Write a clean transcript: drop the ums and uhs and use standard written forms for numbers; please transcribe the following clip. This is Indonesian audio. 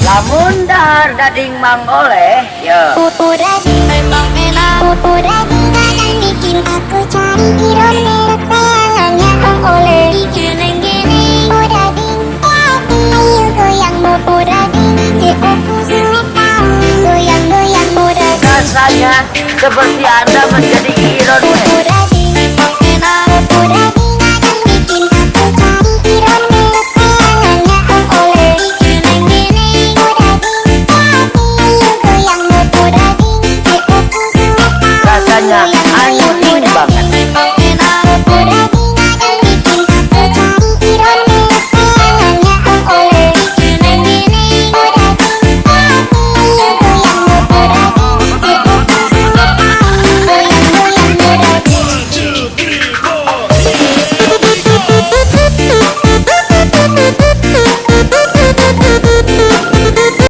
Lamun dahar dading mang oleh ya. Pupur daging memang enak. Pupur daging kadang bikin aku cari irone. Kesayangannya Mang Oleh digeneng-geneng. Pupur daging ayo goyang pupur daging. Aku suka tahu goyang-goyang pupur daging. Rasanya seperti Anda menjadi iron. Pupur daging memang enak. Pupur daging kadang bikin aku cari irone. Kesayangannya Mang Oleh digeneng-geneng. Pupur daging ayo goyang pupur daging. Aku suka tahu Rasanya goyang-goyang.